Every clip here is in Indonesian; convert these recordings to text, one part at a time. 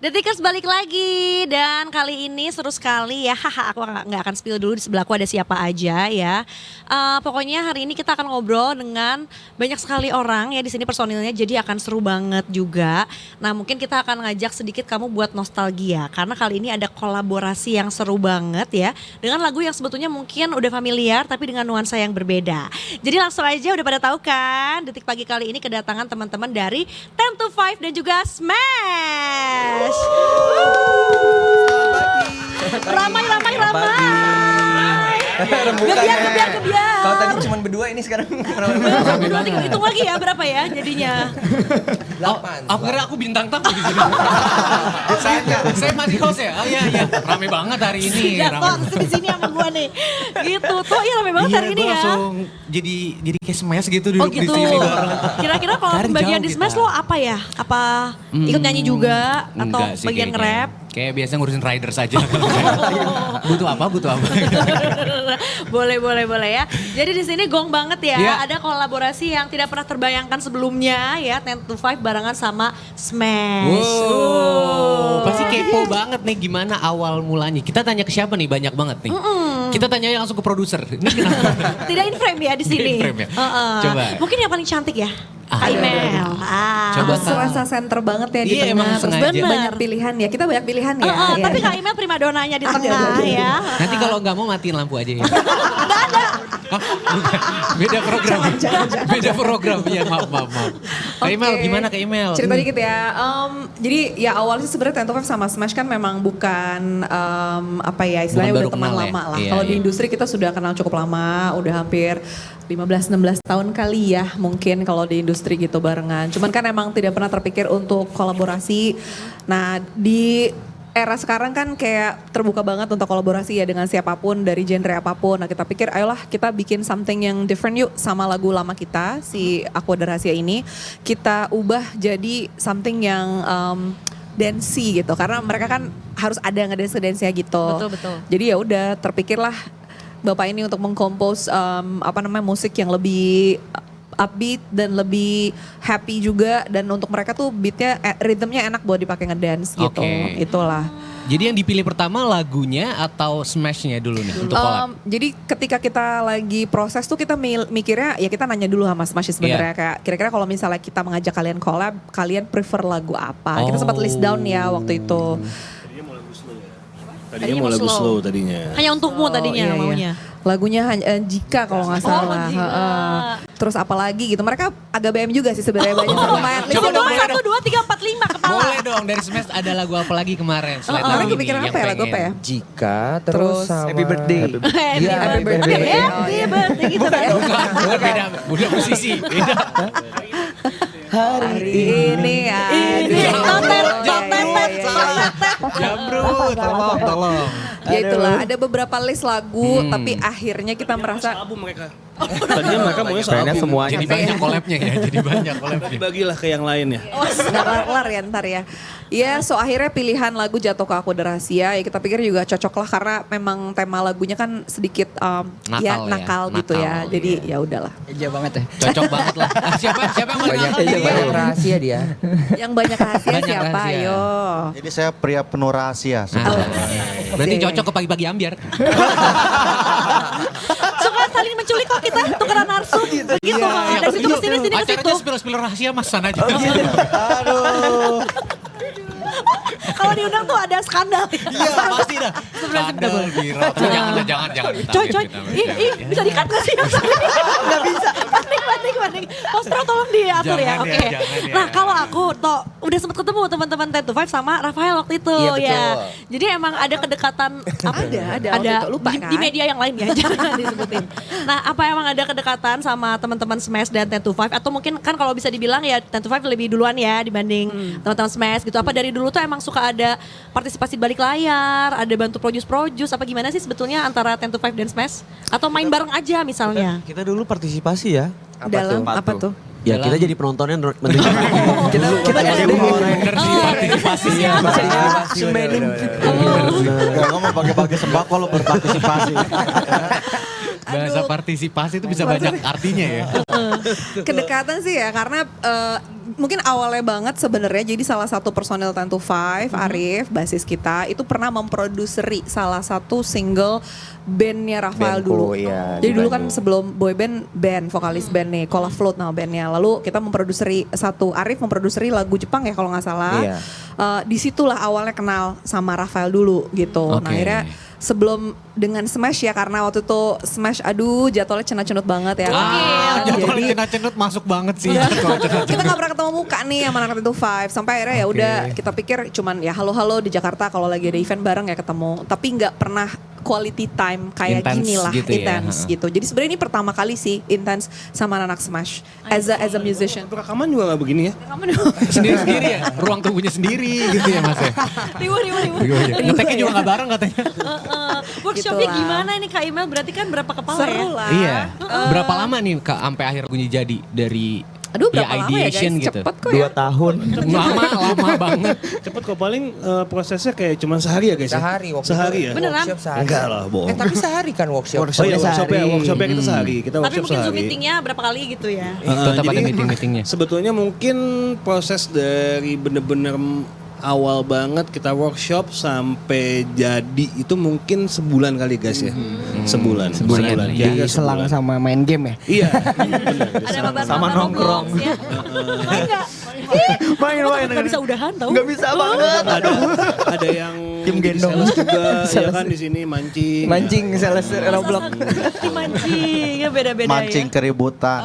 Detikers balik lagi dan kali ini seru sekali ya. Haha, aku nggak akan spill dulu di sebelahku ada siapa aja ya. Pokoknya hari ini kita akan ngobrol dengan banyak sekali orang ya di sini personilnya, jadi akan seru banget juga. Nah mungkin kita akan ngajak sedikit kamu buat nostalgia karena kali ini ada kolaborasi yang seru banget ya dengan lagu yang sebetulnya mungkin udah familiar tapi dengan nuansa yang berbeda. Jadi langsung aja udah pada tahu kan, Detik Pagi kali ini kedatangan teman-teman dari 10 to 5 dan juga Smash. Ramai. Gebiar. Kalau tadi cuma berdua, ini sekarang Berdua, hitung lagi ya berapa ya jadinya. 8. Aku kira aku bintang tamu di sini. Saya masih host ya. Oh iya. Rame banget hari ini. Jatuh di sini sama gua nih. Gitu. Tuh iya rame banget hari ini ya. Langsung jadi kayak smash gitu duduk Oh gitu. di sini bareng. Kira-kira kalau Kari bagian jauh di Smash kita. lo apa ya? Apa ikut nyanyi juga atau Enggak sih, bagian nge-rap? Kayak biasa ngurusin rider saja. butuh apa? Boleh ya. Jadi di sini gong banget ya. Iya. Ada kolaborasi yang tidak pernah terbayangkan sebelumnya ya. 10 to 5 barengan sama Smash. Wow. Pasti kepo banget nih gimana awal mulanya. Kita tanya ke siapa nih? Banyak banget nih. Kita tanya langsung ke produser. Ini kenapa? Tidak in frame ya di sini. In frame ya? Coba. Mungkin yang paling cantik ya. Kak Imel. Coba, Aku serasa center banget ya di Iya, tengah. emang Terus sengaja. banyak pilihan ya. Kita banyak pilihan ya. Iya. Tapi Kak Imel primadonanya di tengah ya. Nanti kalau nggak mau matiin lampu aja ya. Hah? Bukan. Beda program. Beda program. Ya maaf. Kak Imel, gimana Kak Imel? Cerita dikit ya. Jadi ya awalnya sih sebenarnya 10 to 5 sama Smash kan memang bukan apa ya istilahnya Bukan udah baru teman kenal ya? lama lah. Iya, Kalau di iya. industri kita sudah kenal cukup lama, udah hampir 15-16 tahun kali ya mungkin kalau di industri gitu barengan. Cuman kan emang tidak pernah terpikir untuk kolaborasi. Nah di era sekarang kan kayak terbuka banget untuk kolaborasi ya dengan siapapun dari genre apapun. Nah kita pikir ayolah kita bikin something yang different yuk sama lagu lama kita si Aku Ada Rahasia ini. Kita ubah jadi something yang dancey gitu karena mereka kan harus ada ngedance-dance gitu. Betul. Jadi ya udah terpikirlah Bapak ini untuk mengkompos musik yang lebih upbeat dan lebih happy juga dan untuk mereka tuh beatnya, rhythmnya enak buat dipakai ngedance gitu. Oke. Itulah. Jadi yang dipilih pertama lagunya atau smashnya dulu nih untuk collab? Jadi ketika kita lagi proses tuh kita mikirnya ya kita nanya dulu sama Smash sebenarnya kayak kira-kira kalau misalnya kita mengajak kalian collab, kalian prefer lagu apa? Kita sempat list down ya waktu itu. Tadinya mau lagu slow tadinya. Hanya untukmu tadinya Iya. maunya. Lagunya Jika kalau nggak salah. Jika. Terus apalagi gitu. Mereka agak BM juga sih sebenarnya banyak lumayan. Coba dong, boleh 1, 2, 3, 4, 5 kepala. Boleh dong, dari Smash ada lagu apa lagi kemarin? Selain Orang lagu ini kepikiran yang apa ya lagu pengen? apa ya? Jika Terus terus sama Happy Birthday. Iya, Happy Birthday. Happy birthday gitu kan. Bukan beda musisi. Beda. Hari ini Jamrut, tolong. Ya itulah ada beberapa list lagu tapi akhirnya kita merasa Album mereka. Tadinya mereka maunya Pengennya album. semuanya. Jadi banyak collabnya ya, jadi banyak collabnya. Dibagilah ke yang lain ya. nggak kelar ya ntar ya. Ya so akhirnya pilihan lagu Jatuh Ke Aku Ada Rahasia ya kita pikir juga cocok lah karena memang tema lagunya kan sedikit nakal gitu ya. Nakal, Jadi ya udahlah. Eja banget ya. Cocok banget lah. Siapa yang paling Banyak, nakal nih? banyak rahasia dia. Yang banyak rahasia Banyak siapa rahasia. ayo. Jadi saya pria penuh rahasia. Berarti cocok ke pagi-pagi ambiar. Suka saling menculik kok kita tukeran narsum. Begitu. Dari situ ke sini ke situ. Acaranya spill rahasia mas sana aja. Aduh. Kalau diundang tuh ada skandal. Iya pasti dah. Skandal viral. Jangan. Coy, bisa di-cut gak sih? Gak bisa. Panik. Postro tolong diatur ya. Jangan ya, Oke. jangan ya. Nah kalau aku udah sempet ketemu teman-teman 10 to 5 sama Rafael waktu itu Iya, betul. ya. Jadi emang ada kedekatan. Ada waktu itu, lupa di, kan? di media yang lain ya, jangan disebutin. Nah apa emang ada kedekatan sama teman-teman Smash dan 10 to 5 atau mungkin kan kalau bisa dibilang ya 10 to 5 lebih duluan ya dibanding teman-teman Smash gitu. Apa dari dulu tuh emang suka ada partisipasi balik layar, ada bantu produce apa gimana sih sebetulnya antara 10 to 5 dan Smash? Atau main bareng aja misalnya? Kita dulu partisipasi ya. Dalam apa tuh? Ya kita jadi penontonnya mendengar. Kita jadi Bener sih partisipasinya. Gak mau pakai-pakai sembako lo berpartisipasi. Bahasa partisipasi itu bisa banyak artinya ya. Kedekatan sih ya karena mungkin awalnya banget sebenarnya jadi salah satu personil 10 to 5 Arif basis kita itu pernah memproduseri salah satu single bandnya Rafael Bandku, dulu. iya, Jadi di dulu kan Bandung. sebelum boyband vokalis band nih Cola Float nama bandnya. Lalu kita memproduseri Arif memproduseri lagu Jepang ya kalau nggak salah. Iya. Disitulah awalnya kenal sama Rafael dulu gitu. Nah Oke. akhirnya sebelum dengan Smash ya karena waktu itu Smash aduh jadwalnya cenat-cenut banget ya. Jadwal Jadi cenut-cenut masuk banget sih. Jadwal cenut-cenut. kita nggak pernah ketemu muka nih sama anak itu Five sampai akhirnya ya Oke. udah kita pikir cuman ya halo-halo di Jakarta kalau lagi ada event bareng ya ketemu tapi nggak pernah quality time kayak Intense gini lah gitu ya, intense gitu jadi sebenarnya ini pertama kali sih intense sama anak Smash as a musician. Untuk rekaman juga gak begini ya? Kamu dong. Sendiri-sendiri ya, ruang tunggunya sendiri gitu ya Mas ya. Riwa. Ngeteknya juga gak bareng katanya. Workshopnya Gitulah. gimana ini Kak Imel? Berarti kan berapa kepala Seru ya? lah. Iya. Berapa lama nih Kak sampai akhir bunyi jadi dari Aduh berapa lama ya guys ideation gitu? cepet kok 2 ya. tahun. Lama banget. Cepet kok paling prosesnya kayak cuma sehari ya guys ya? Sehari workshop. Sehari ya? Beneran? Workshop sehari. Enggak lah, bohong. Tapi sehari kan workshop. Oh iya workshopnya kita sehari. Kita Tapi workshop mungkin Zoom sehari. meetingnya berapa kali gitu ya? Tetap ada Jadi, meeting-meetingnya. Sebetulnya mungkin proses dari bener-bener awal banget kita workshop sampai jadi itu mungkin sebulan kali guys ya. Sebulan. Sebulan. Kira-kira Selang sebulan. sama main game ya. Iya. bener. Ada mabar Sama nongkrong. Ya. Main nggak? Main. Gak bisa udahan tau? Nggak bisa banget. Ada yang Tim jadi gendong. sales juga ya kan di sini mancing. Mancing sales Roblox. Mancing, ya beda-beda Mancing ya. keributan.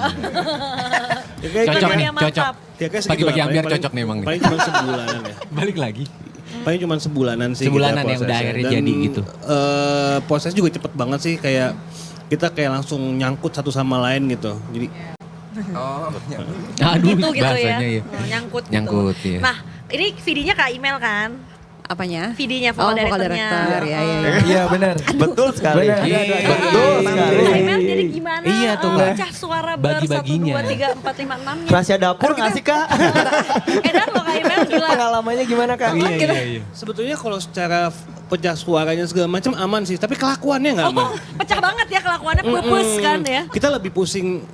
Ya, kayak- Cocok kayak- nih, Mantap. cocok. ya, kayak segitu Pagi-pagi lah. ambiar Paling- cocok nih emang nih. Paling cuma sebulanan ya. Balik lagi. Paling cuma sebulanan sih. Sebulanan kita ya, udah prosesnya. akhirnya Dan, jadi gitu. Proses juga cepet banget sih kayak kita kayak langsung nyangkut satu sama lain gitu. Jadi Aduh, Gitu ya. bahasanya ya. Nyangkut gitu. Nyangkut, iya. Nah, ini videonya Kak Imel kan? Apanya? VD-nya Oh, vokal vokal directornya. director, ya, ya. Iya benar. Betul sekali. Benar. Iya, Betul sekali. Kak Imel jadi gimana? Iya tuh, Kak. Pecah suara ber 1, Bagi-baginya. 2, 3, 4, 5, 6-nya. Rahasia dapur nggak sih Kak? Edan loh Kak Imel gila. Pengalamannya gimana Kak? Iya. sebetulnya kalau secara pecah suaranya segala macam aman sih, tapi kelakuannya nggak aman. Oh, pecah banget ya kelakuannya pupus kan ya. Kita lebih pusing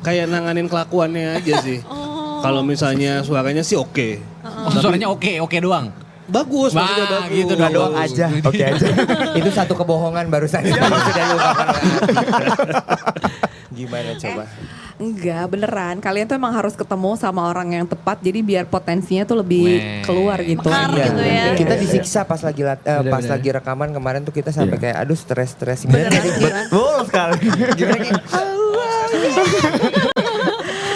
kayak nanganin kelakuannya aja sih. Oh. Kalau misalnya suaranya sih oke. Oh, suaranya oke doang. Bagus, maksudnya Wah, bagus. gitu Nggak doang aja. Oke aja. Itu satu kebohongan barusan itu sudah diungkapkan oleh Ati. Gimana coba? Enggak, beneran. Kalian tuh emang harus ketemu sama orang yang tepat jadi biar potensinya tuh lebih Weh. keluar gitu. Mekar gitu ya. Kita disiksa pas lagi lagi rekaman kemarin tuh kita sampai kayak aduh stres gimana nih? Betul sekali. Gimana nih?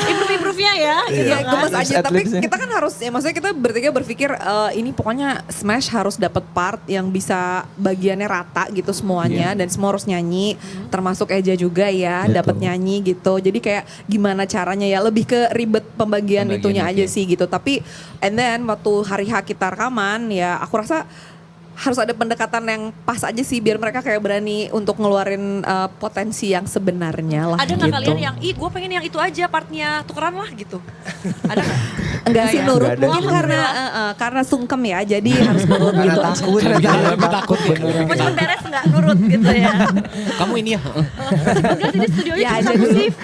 Improve-improve-nya ya. gitu Iya, kan. gemes aja. Tapi Adlibs-nya. kita kan harus, ya maksudnya kita bertiga berpikir ini pokoknya Smash harus dapat part yang bisa bagiannya rata gitu semuanya dan semua harus nyanyi, termasuk Eja juga ya dapat nyanyi gitu. Jadi kayak gimana caranya ya lebih ke ribet pembagian itunya aja sih gitu. Tapi and then waktu hari H kita rekaman ya aku rasa harus ada pendekatan yang pas aja sih biar mereka kayak berani untuk ngeluarin potensi yang sebenarnya lah. Ada nggak gitu. kalian yang, gue pengen yang itu aja partnya tukeran lah gitu. Ada nggak? Enggak sih ya? nurut Enggak ada. mungkin karena sungkem ya jadi harus nurut gitu. Takut. Lebih takut ya. Mau cepet beres nggak nurut gitu ya. Kamu ini ya? Enggak sih di studionya Ya, cuma aja satu dulu. shift.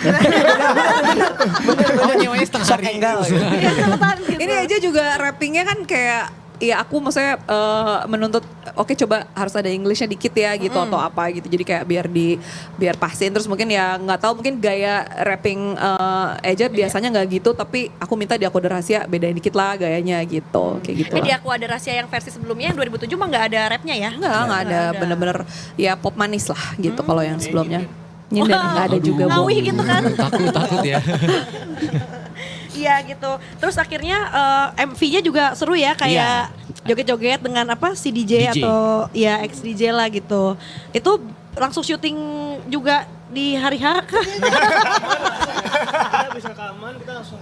Oh nyewanya setengah hari. Iya, cepetan gitu. Ini aja juga rappingnya kan kayak ya aku maksudnya menuntut oke coba harus ada Englishnya dikit ya gitu atau apa gitu jadi kayak biar pasin terus mungkin ya nggak tahu mungkin gaya rapping Eja biasanya nggak gitu tapi aku minta di Aku Ada Rahasia bedain dikit lah gayanya gitu kayak gitu Di lah. Aku Ada Rahasia yang versi sebelumnya yang 2007 mah nggak ada rapnya ya? Nggak ada bener-bener ya pop manis lah gitu kalau yang sebelumnya nyindan nggak ada juga Bu. Ngawih gitu kan. Takut ya. Iya gitu. Terus akhirnya MV-nya juga seru ya kayak joget-joget dengan apa si DJ, DJ. atau ya ex DJ lah gitu. Itu langsung syuting juga di hari H kah? Kita bisa rekaman, kita langsung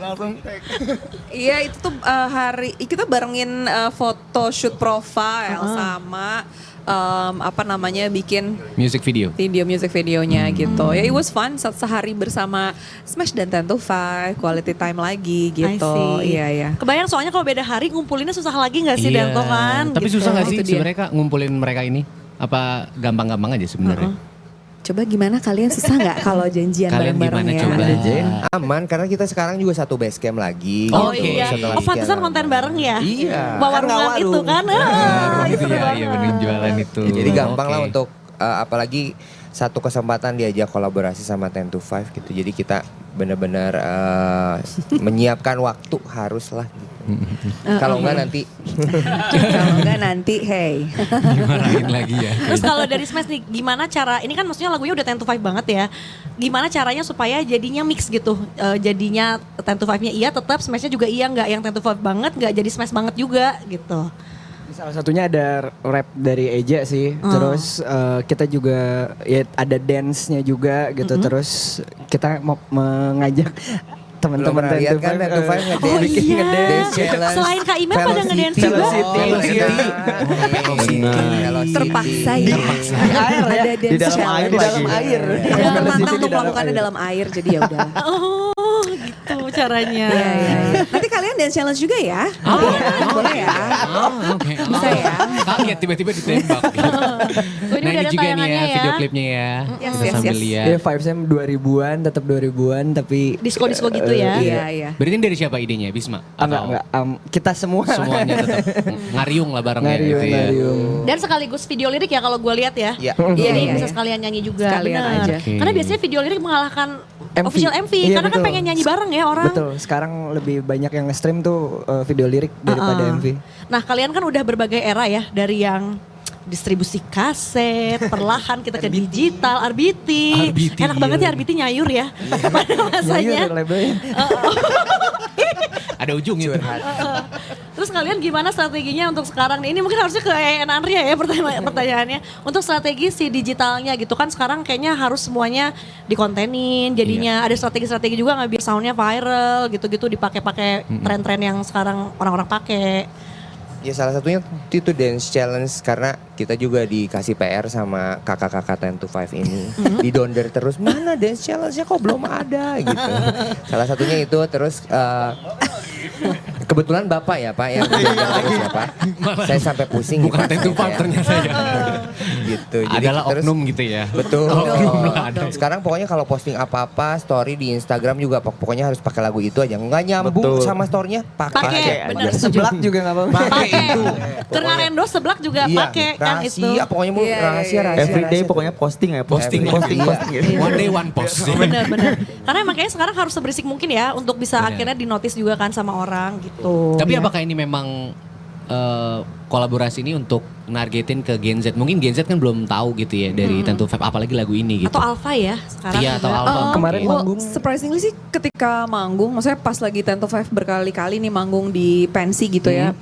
Iya itu tuh hari kita barengin foto shoot profile sama apa namanya bikin Music video. music videonya gitu. Ya it was fun sehari bersama Smash dan 10 to 5 quality time lagi gitu. I see. Iya ya. Kebayang soalnya kalau beda hari ngumpulinnya susah lagi gak sih Danto kan? Tapi gitu. susah gak sih Itu dia. sebenarnya Kak ngumpulin mereka ini? Apa gampang-gampang aja sebenarnya? Coba gimana kalian susah nggak kalau janjian Kalian bareng-bareng gimana ya? coba? Aman karena kita sekarang juga satu base camp lagi. Oh gitu, iya. setelah Oh pantesan sekian konten lama. bareng ya? Iya. Bawa Kan nggak warungan warung. itu kan? Gitu Seru ya, banget. iya bener jualan itu. Jadi gampang lah Oke. untuk apalagi satu kesempatan diajak kolaborasi sama 10 to 5 gitu. Jadi kita benar-benar menyiapkan waktu haruslah gitu. Kalau enggak nanti Kalau enggak nanti, hey. Dimarahin lagi ya. Terus kalau dari Smash nih, gimana cara, ini kan maksudnya lagunya udah 10 to 5 banget ya. Gimana caranya supaya jadinya mix gitu. Jadinya 10 to 5-nya iya tetap, Smashnya juga iya, nggak yang 10 to 5 banget, nggak jadi Smash banget juga gitu. Salah satunya ada rap dari Eja sih. Terus kita juga ya ada dance-nya juga gitu. Terus kita mau mengajak teman-teman belum pernah lihat kan 10 to 5 ngedance. iya. Dance challenge. Selain Kak Iman pada ngedance juga. Velocity. Velocity. Terpaksa ya. Di air ya. Ada dance Di dalam challenge. air lagi. air. Jangan Velocity pantang di untuk dalam melakukannya air. dalam air, jadi ya udah. Oh gitu caranya. Iya, iya, iya. Nanti kalian dance challenge juga ya? Boleh ya? Oke. Bisa ya? Kaget tiba-tiba ditembak. Ini Nah udah ini ada juga nih tayangannya ya ya. video klipnya ya. Yes, Kita yes, sambil yes. lihat. Dia vibes-nya 2000-an, tetap 2000-an tapi Disco-disco gitu ya? Iya, iya. Berarti ini dari siapa idenya? Bisma? enggak, kita semua. Semuanya tetap ngariung lah bareng ya gitu ya. Ngariung. Dan sekaligus video lirik ya kalau gue lihat ya. Iya. Jadi Iya, bisa iya. sekalian nyanyi juga. Sekalian bener. aja. Oke. Karena biasanya video lirik mengalahkan MV. official MV. Iya, karena kan betul. pengen nyanyi bareng ya orang. Betul, sekarang lebih banyak yang nge-stream tuh video lirik daripada MV. Nah kalian kan udah berbagai era ya. Dari yang distribusi kaset, perlahan kita ke digital, RBT. RBT, Enak banget iya. ya RBT nyayur ya. Pada masanya. Nyayur labelnya. Ada ujungnya tuh. Terus kalian gimana strateginya untuk sekarang nih? Ini mungkin harusnya ke Andrea ya pertanyaannya. Untuk strategi si digitalnya gitu kan sekarang kayaknya harus semuanya dikontenin. Jadinya ada strategi-strategi juga nggak biar soundnya viral gitu-gitu dipakai-pakai tren-tren yang sekarang orang-orang pakai. Ya salah satunya itu dance challenge karena kita juga dikasih PR sama kakak-kakak 10 to 5 ini. Didonder terus, mana dance challenge-nya kok belum ada gitu. Salah satunya itu terus kebetulan Bapak ya Pak yang didonder terus ya Pak. Saya sampai pusing. Bukan nih, Pak. 10 to 5 ternyata ya. Gitu. Adalah terus- oknum gitu ya. Betul. Oknum lah ada. Sekarang pokoknya kalau posting apa-apa story di Instagram juga pokoknya harus pakai lagu itu aja. Nggak nyambung Betul. sama story-nya Pakai, pakai. bener. aja. Seblak juga enggak apa-apa. Pakai. itu. Ternarendo seblak juga Iya, pakai kan itu. rahasia pokoknya mau Iya, rahasia. Everyday pokoknya posting ya. Posting, posting, iya. posting. Gitu. One day one post. Bener-bener. Karena makanya sekarang harus seberisik mungkin ya untuk bisa Bener. akhirnya dinotis juga kan sama orang gitu. Tapi Ya. apakah ini memang kolaborasi ini untuk nargetin ke Gen Z? Mungkin Gen Z kan belum tahu gitu ya dari 10 to 5 apalagi lagu ini gitu. Atau Alpha ya sekarang. Iya, atau juga. Alpha. Kemarin Oke. manggung. Surprisingly sih ketika manggung, maksudnya pas lagi 10 to 5 berkali-kali nih manggung di pensi gitu ya.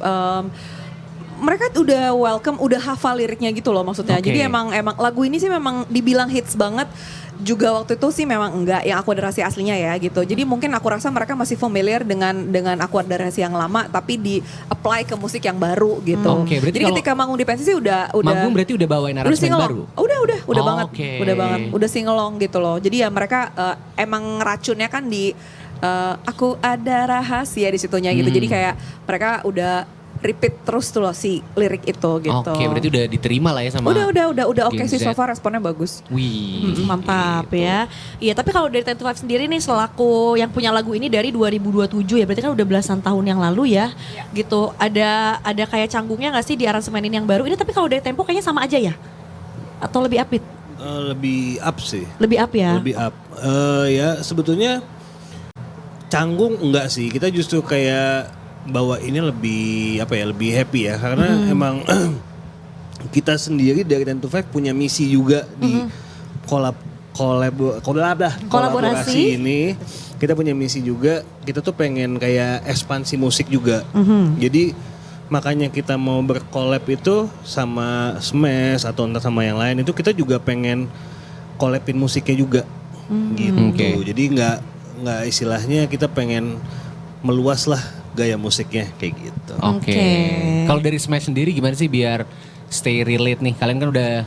Mereka udah welcome, udah hafal liriknya gitu loh maksudnya. Oke. Jadi emang lagu ini sih memang dibilang hits banget. Juga waktu itu sih memang enggak yang aku adarasi aslinya ya gitu. Jadi mungkin aku rasa mereka masih familiar dengan aku adarasi yang lama tapi di apply ke musik yang baru gitu. Oke, berarti Jadi kalau ketika manggung di pensi sih udah Manggung berarti udah bawain udah aransemen singelong. baru? Udah Oh, banget. oke. Udah banget. Udah singelong gitu loh. Jadi ya mereka emang racunnya kan di aku ada rahasia di situnya gitu. Jadi kayak mereka udah repeat terus tuh loh si lirik itu gitu. Oke, berarti udah diterima lah ya sama Udah oke Gen sih Z. so far responnya bagus. Wih. Mantap gitu. ya. Iya tapi kalau dari 10 to 5 sendiri nih selaku yang punya lagu ini dari 2027 ya. Berarti kan udah belasan tahun yang lalu ya. Gitu. Ada kayak canggungnya gak sih di aransemen yang baru ini? Tapi kalau dari tempo kayaknya sama aja ya? Atau lebih upbeat? Lebih up sih. Lebih up ya? Lebih up. Ya sebetulnya canggung enggak sih. Kita justru kayak bawa ini lebih lebih happy ya karena emang kita sendiri dari 10 to 5 punya misi juga di kolaborasi ini. Kita punya misi juga, kita tuh pengen kayak ekspansi musik juga. Jadi makanya kita mau berkolab itu sama Smash atau entah sama yang lain itu kita juga pengen kolabin musiknya juga gitu. Oke. Jadi nggak istilahnya kita pengen meluas lah gaya musiknya kayak gitu. Oke. Oke. Kalau dari Smash sendiri gimana sih biar stay relate nih? Kalian kan udah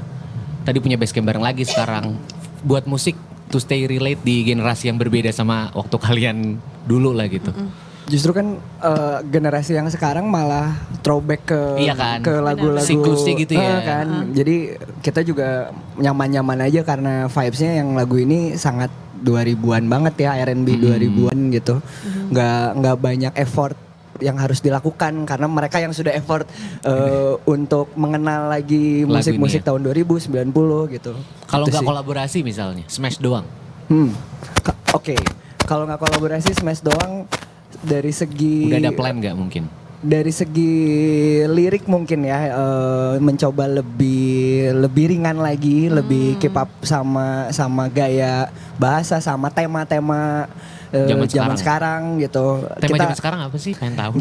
tadi punya basecamp bareng lagi sekarang. Buat musik to stay relate di generasi yang berbeda sama waktu kalian dulu lah gitu. Justru kan generasi yang sekarang malah throwback ke Iya kan? ke lagu-lagu Siklusnya gitu ya. kan. Jadi kita juga nyaman-nyaman aja karena vibes-nya yang lagu ini sangat 2000-an banget ya, R&B 2000-an gitu. Nggak banyak effort yang harus dilakukan karena mereka yang sudah effort untuk mengenal lagi Lagu musik-musik ini ya. tahun 2090 gitu. Kalau Gitu nggak sih. kolaborasi misalnya, Smash doang. Oke. Kalau nggak kolaborasi Smash doang dari segi Udah ada plan nggak mungkin? dari segi lirik mungkin ya mencoba lebih ringan lagi, lebih keep up sama gaya bahasa sama tema-tema zaman sekarang gitu. Tema zaman sekarang apa sih? Pengen tahu.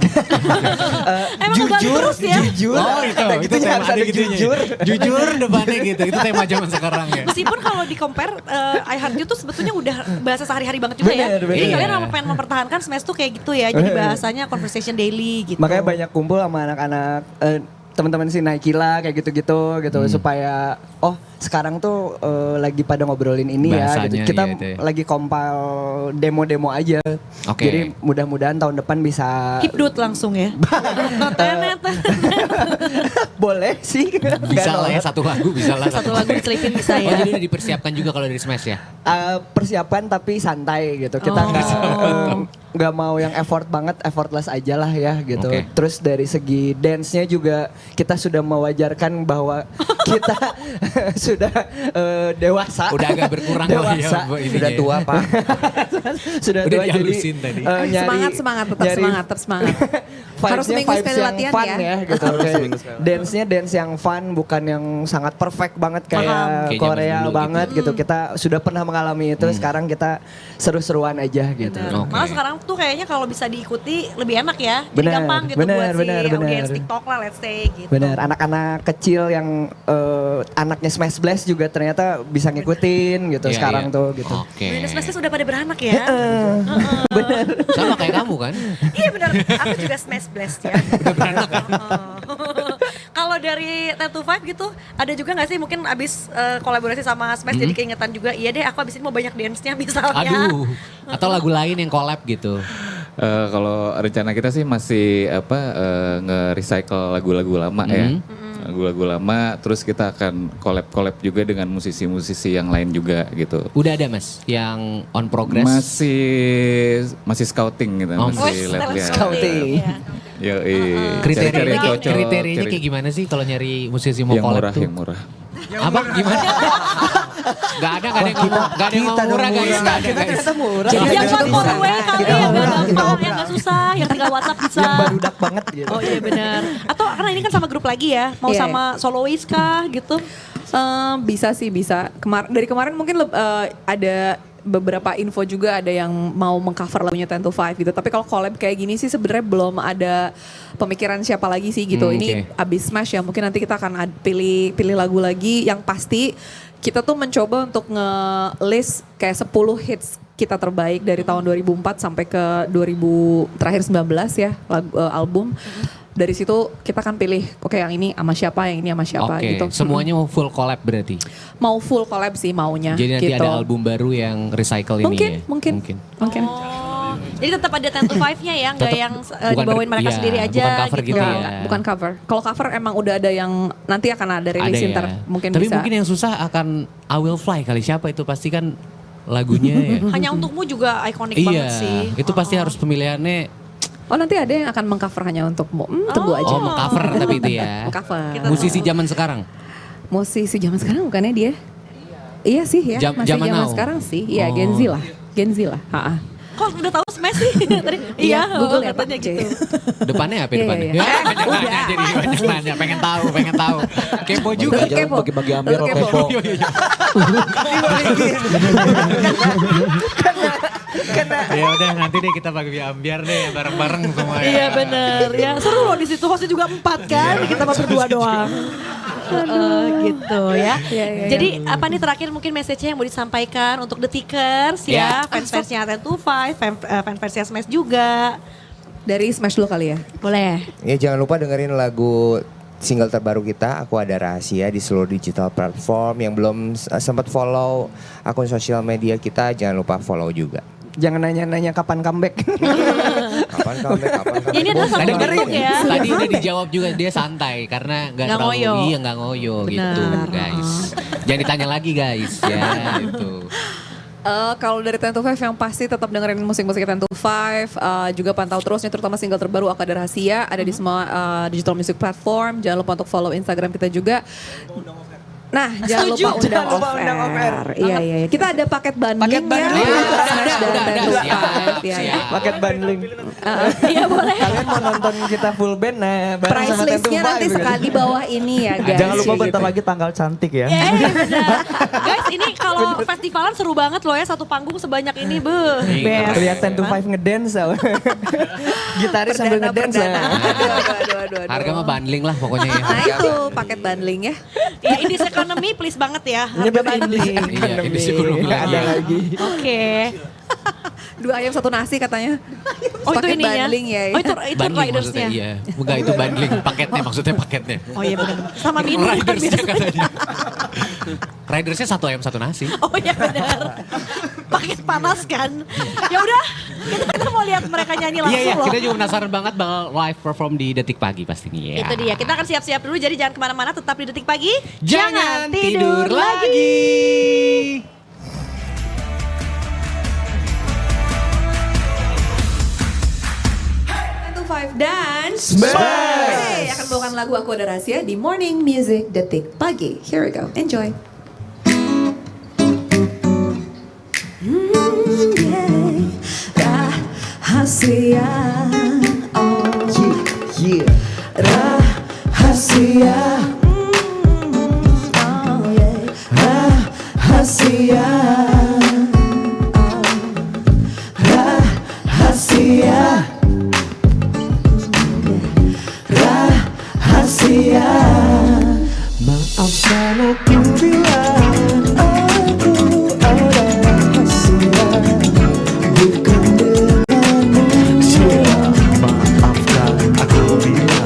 Emang kembali terus ya? Jujur. Oh itu Gitunya harus ada gitunya. jujur. Jujur depannya gitu. Itu tema zaman sekarang ya. Meskipun kalau di compare I Heart You tuh sebetulnya udah bahasa sehari-hari banget juga ya. Bener, Jadi bener. kalian pengen mempertahankan Smash tuh kayak gitu ya. Jadi bahasanya conversation daily gitu. Makanya banyak kumpul sama anak-anak teman-teman si Naikila kayak gitu-gitu supaya sekarang tuh lagi pada ngobrolin ini ya Bahasanya, gitu. Kita iya, itu ya. lagi compile demo-demo aja. Oke. Jadi mudah-mudahan tahun depan bisa Hipdut langsung ya. boleh sih. Bisa lah ya satu lagu bisa lah. Satu lagu diselipin bisa Oh ya. jadi udah dipersiapkan juga kalau dari Smash ya? Persiapan tapi santai gitu. Kita nggak mau yang effortless aja lah ya gitu. Oke. Terus dari segi dance-nya juga kita sudah mewajarkan bahwa kita sudah dewasa. Udah agak berkurang lah ya. Dewasa. ininya Sudah ya. tua Pak. Sudah Udah tua jadi dihalusin tadi. Semangat, tetap semangat. Harus seminggu sekali latihan fun ya. gitu. Dance-nya dance yang fun bukan yang sangat perfect banget kayak Kayak zaman Korea dulu banget gitu. Kita sudah pernah mengalami itu, sekarang kita seru-seruan aja gitu. Bener. Oke. Malah sekarang tuh kayaknya kalau bisa diikuti lebih enak ya. Jadi Bener, gampang gitu bener, buat bener, si bener. audiens TikTok lah let's say gitu. Bener, anak-anak kecil yang anaknya Smash Blast juga ternyata bisa ngikutin gitu Iya, sekarang iya. tuh gitu. Oke. Millennials Smash sudah pada beranak ya. Sama kayak kamu kan? Iya benar, aku juga Smash Blast ya. Udah beranak kan? Kalau dari 10 to 5 gitu, ada juga gak sih mungkin abis kolaborasi sama Smash jadi keingetan juga, iya deh aku abis ini mau banyak dance-nya misalnya. Aduh. Atau lagu lain yang collab gitu. Kalau rencana kita sih masih nge-recycle lagu-lagu lama ya. Lagu-lagu lama, terus kita akan collab juga dengan musisi-musisi yang lain juga gitu. Udah ada mas yang on progress? Masih scouting gitu, Oh, masih Wes, lihat-lihat. Scouting. Yo, Kriterianya, yang cocok, kriterianya cari kayak gimana sih kalau nyari musisi mau yang collab murah, tuh? yang murah. Apa gimana? Gak ada yang ngomong, gak ada yang ngomong murah guys, gak ada guys. Ternyata murah. Yang buat Bisa. Corway kali Kita yang murah, gak kita gampang, murah. yang gak susah, yang tinggal WhatsApp bisa. Yang barudak banget gitu. Oh iya benar. Atau karena ini kan sama grup lagi ya, mau Iya, sama soloist kah gitu? Bisa sih bisa. Dari kemarin mungkin ada beberapa info juga ada yang mau mengcover lagunya 10 to 5 gitu. Tapi kalau collab kayak gini sih sebenarnya belum ada pemikiran siapa lagi sih gitu. Ini abis Smash ya, mungkin nanti kita akan pilih lagu lagi yang pasti kita tuh mencoba untuk nge-list kayak 10 hits kita terbaik dari tahun 2004 sampai ke 2019 ya album. Dari situ kita kan pilih, oke yang ini sama siapa, yang ini sama siapa Oke, gitu. semuanya mau full collab berarti? Mau full collab sih maunya. Jadi nanti gitu. ada album baru yang recycle ini ya? Mungkin. Oh, jadi tetap ada 10 to 5-nya ya, nggak Tetap yang bukan dibawain mereka iya, sendiri aja bukan cover gitu ya. Bukan cover. Kalau cover emang udah ada yang nanti akan ada rilis Ada ntar ya. mungkin Tapi bisa. mungkin yang susah akan I Will Fly kali, siapa itu pasti kan lagunya ya. Hanya untukmu juga ikonik banget sih. Itu pasti harus pemilihannya. Oh nanti ada yang akan mengcover hanya untukmu. Tunggu aja. Oh, cover tapi itu ya. Mengcover. Musisi zaman sekarang. Musisi zaman sekarang bukannya dia? Iya sih ya. Masih Zaman zaman now. sekarang sih. Iya Oh. Gen Z lah. Ha-ha. Kok udah tahu Smash sih? Tadi, Iya, Google ya, katanya Pak. gitu. Depannya apa Iya, depannya? iya. Banyak nanya jadi banyak nanya, pengen tahu. Kepo juga. Tetep kepo. bagi-bagi ambil Tetep kepo. Ya udah nanti deh kita bagi ambiar deh bareng-bareng semua ya. Iya bener ya, seru loh di situ hostnya juga 4 kan, kita mah berdua doang. Gitu ya. Iya. Jadi apa nih terakhir mungkin message-nya yang mau disampaikan untuk The Tickers ya, fans-fansnya 10 to 5, fans-fansnya Smash juga. Dari Smash dulu kali ya. Boleh. Ya jangan lupa dengerin lagu single terbaru kita, Aku Ada Rahasia, di seluruh digital platform. Yang belum sempat follow akun sosial media kita, jangan lupa follow juga. Jangan nanya-nanya kapan comeback. Kapan comeback? Ini adalah satu bentuk ya. Tadi udah dijawab juga dia santai karena nggak terlalu ngoyo. iya nggak ngoyo gitu guys. Jangan ditanya lagi guys ya itu. Kalau dari 10 to 5 yang pasti tetap dengerin musik-musik 10 to 5, juga pantau terus nih terutama single terbaru Akada Rahasia ada di semua digital music platform. Jangan lupa untuk follow Instagram kita juga. Nah, jangan lupa undang off air. Iya. Kita ada paket bundling ya. Siap. Paket bundling. Iya boleh. Kalian mau nonton kita full band nah bareng Price sama 10 to 5 listnya nanti gitu. sekali di bawah ini ya guys. Jangan lupa Kayak bentar gitu. lagi tanggal cantik ya. Benar. Guys, ini kalau festivalan seru banget loh ya, satu panggung sebanyak ini, best. Lihat 10 to 5 ngedance. Gitaris sambil ngedance. Aduh. Harga mah bundling lah pokoknya ya. Nah itu paket bundling ya. Ya ini economy please banget ya. Nyebut Harga ini. Iya, ini sih belum Nggak lagi. ada lagi. Oke. 2 ayam 1 nasi katanya. Oh itu Paket ininya. bundling ya. Oh itu Bundling maksudnya ridersnya. iya. Enggak itu bundling paketnya maksudnya paketnya. Oh iya benar. Sama minum kan Ridersnya biasanya. katanya. Ridersnya 1 ayam 1 nasi. Oh iya benar. Paket panas kan. Ya udah, kita mau lihat mereka nyanyi langsung Iya, loh. kita juga penasaran banget bakal live perform di Detik Pagi pastinya ya. Itu dia, kita akan siap-siap dulu jadi jangan kemana-mana, tetap di Detik Pagi. Jangan tidur lagi. 5 dan Smash akan membawakan lagu Aku Ada Rahasia di Morning Music Detik Pagi. Here we go, enjoy. Rahasia, oh Yeah. rahasia, oh yeah, rahasia, oh, rahasia. Rahasia, maafkan aku bila aku ada rahasia bukan denganmu. Maafkan aku bila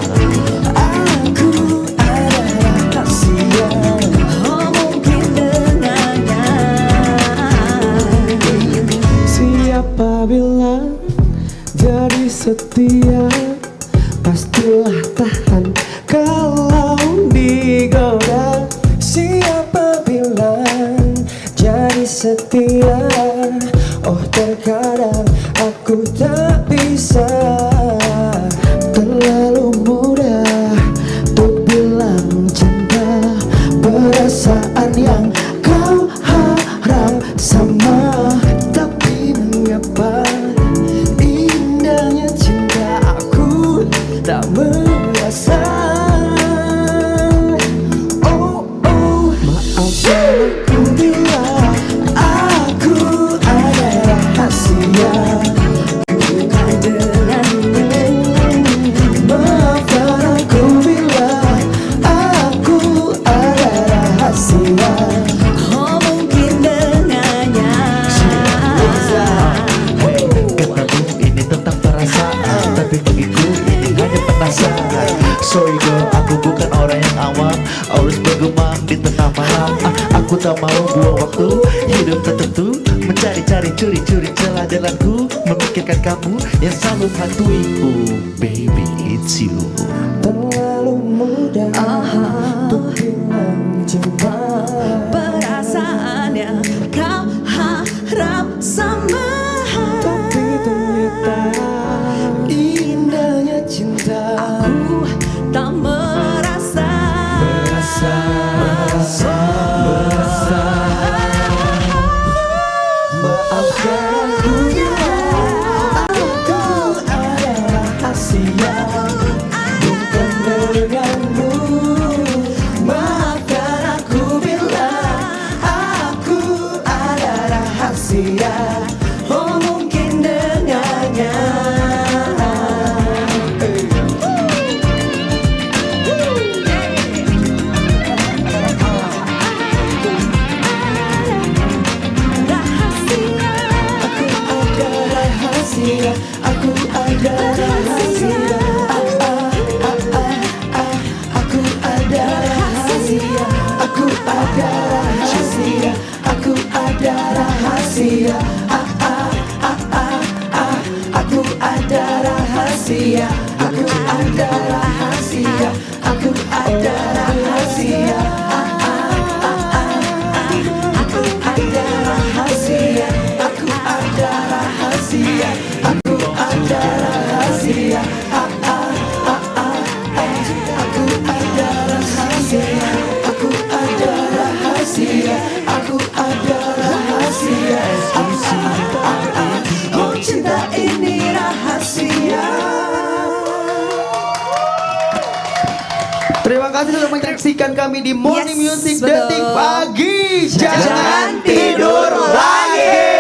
Aku ada rahasia, oh mungkin dengannya. Siapa bilang jadi setia pastilah tahan kalau digoda. Siapa bilang jadi setia? Oh terkadang aku tak bisa. Terlalu mudah untuk bilang cinta. Perasaan yang kau harap sama, tapi mengapa indahnya cinta aku tak merasa. Oh oh, maafkan aku bila aku ada rahasia bukan denganmu. Maafkan aku bila aku ada rahasia, oh mungkin dengannya. katamu ini tentang perasaan, tapi bagiku ini hanya penasaran. Sorry girl, aku bukan orang yang awam, harus bergumam di tengah malam. Aku tak mau buang waktu, hidup tertentu, mencari-cari curi-curi celah jalanku, memikirkan kamu yang selalu hantuiku. Baby, it's you. Terlalu mudah untuk bilang cinta. Perasaan yang kau harap sama, Tapi ternyata indahnya cinta. aku tak merasa. Maafkan aku bila aku ada rahasia bukan denganmu. Maafkan aku bila aku ada rahasia, oh mungkin dengannya. Aku ada rahasia, aku ada rahasia, aku ada rahasia, aku ada rahasia, rahasia. Aku ada rahasia. Aku ada rahasia. Aku ada rahasia. Aku ada rahasia. Aku ada rahasia. Aku ada rahasia. Aku ada rahasia. Aku ada rahasia. Oh, cinta ini rahasia. Terima kasih sudah menyaksikan kami di Morning Yes, Music betul. Detik Pagi. Jangan tidur lagi.